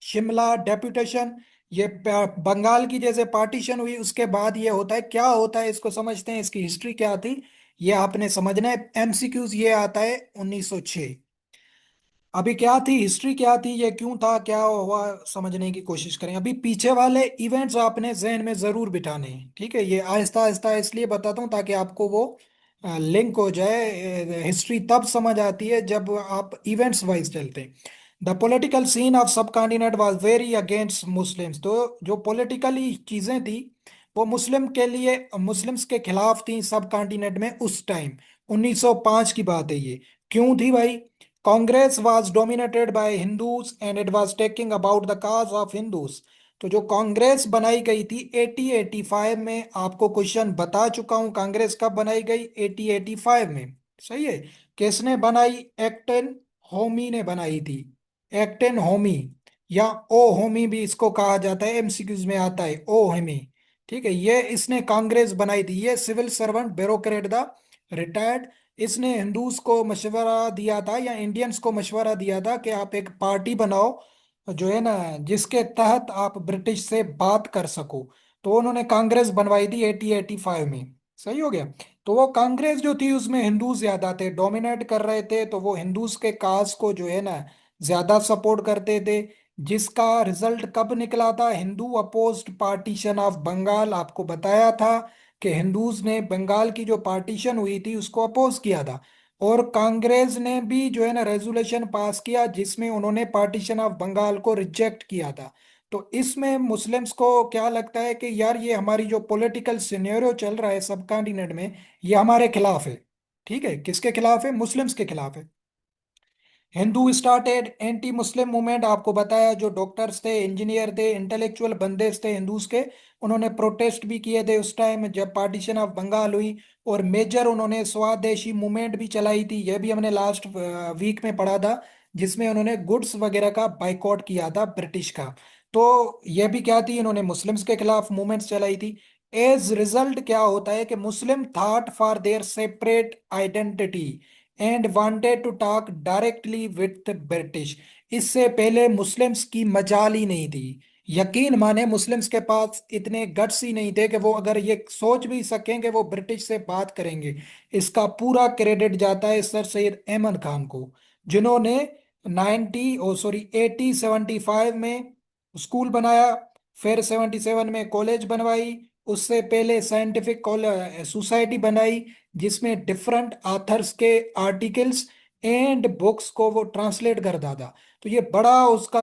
Shimla deputation, ये बंगाल की जैसे पार्टीशन हुई उसके बाद ये होता है, क्या होता है इसको समझते हैं, इसकी हिस्ट्री क्या थी ये आपने समझना है। एमसीक्यूज ये आता है 1906। अभी क्या थी हिस्ट्री, क्या थी ये, क्यों था, क्या हुआ, समझने की कोशिश करें। अभी पीछे वाले इवेंट्स आपने जहन में जरूर बिठाने हैं, ठीक है। ये आहिस्ता आहिस्ता इसलिए बताता हूँ ताकि आपको वो लिंक हो जाए। हिस्ट्री तब समझ आती है जब आप इवेंट्स वाइज चलते हैं। द पॉलिटिकल सीन ऑफ सब continent was very against Muslims. तो जो पॉलिटिकली चीजें थी वो मुस्लिम के लिए, मुस्लिम्स के खिलाफ थी सब कॉन्टिनेंट में उस टाइम। 1905 की बात है ये। क्यों थी भाई? Congress was dominated by Hindus and it was taking about the cause of Hindus. तो जो कांग्रेस बनाई गई थी 8085 में, आपको क्वेश्चन बता चुका हूं कांग्रेस कब बनाई गई, 8085 में। सही है। किसने बनाई? एक्टन होमी ने बनाई थी। एक्टन होमी, या ओ होमी भी इसको कहा जाता है, एमसीक्यूज में आता है ओ होमी। ठीक है, ये इसने कांग्रेस बनाई थी। ये civil servant bureaucrat the retired. इसने हिंदूज को मशवरा दिया था या इंडियंस को मशवरा दिया था कि आप एक पार्टी बनाओ जो है ना, जिसके तहत आप ब्रिटिश से बात कर सको। तो उन्होंने कांग्रेस बनवाई थी 8085 में। सही हो गया। तो वो कांग्रेस जो थी उसमें हिंदूज ज्यादा थे, डोमिनेट कर रहे थे, तो वो हिंदूज के काज को जो है ना ज्यादा सपोर्ट करते थे। जिसका रिजल्ट कब निकला था? Hindu opposed partition of Bengal. आपको बताया था कि हिंदूज ने बंगाल की जो पार्टीशन हुई थी उसको अपोज किया था। और कांग्रेस ने भी जो है ना रेजोल्यूशन पास किया जिसमें उन्होंने पार्टीशन ऑफ बंगाल को रिजेक्ट किया था। तो इसमें मुस्लिम्स को क्या लगता है कि यार ये हमारी जो पॉलिटिकल सिनेरियो चल रहा है सब कॉन्टिनेंट में, ये हमारे खिलाफ है। ठीक है, किसके खिलाफ है? मुस्लिम्स के खिलाफ है। Hindu started anti Muslim movement. आपको बताया जो डॉक्टर्स थे, इंजीनियर थे, इंटेलेक्चुअल बंदे थे हिंदूज के, उन्होंने प्रोटेस्ट भी किए थे उस टाइम जब पार्टीशन ऑफ बंगाल हुई। और मेजर उन्होंने स्वदेशी मूवमेंट भी चलाई थी, यह भी हमने लास्ट वीक में पढ़ा था, जिसमें उन्होंने गुड्स वगैरह का बाइकआउट किया था ब्रिटिश का। तो यह भी क्या थी, इन्होंने मुस्लिम्स के खिलाफ मूवमेंट्स चलाई थी। एज रिजल्ट क्या होता है कि Muslim thought for their separate identity and wanted to talk directly with British. इससे पहले मुस्लिम्स की मजाल ही नहीं थी। यकीन माने मुस्लिम्स के पास इतने गट्स ही नहीं थे कि वो अगर ये सोच भी सकें कि वो ब्रिटिश से बात करेंगे। इसका पूरा क्रेडिट जाता है सर सैयद अहमद खान को, जिन्होंने 1875 में स्कूल बनाया, फिर 77 में कॉलेज बनवाई, उससे पहले साइंटिफिक सोसाइटी बनाई जिसमें डिफरेंट आथर्स के आर्टिकल्स एंड बुक्स को वो ट्रांसलेट करता था। तो ये बड़ा उसका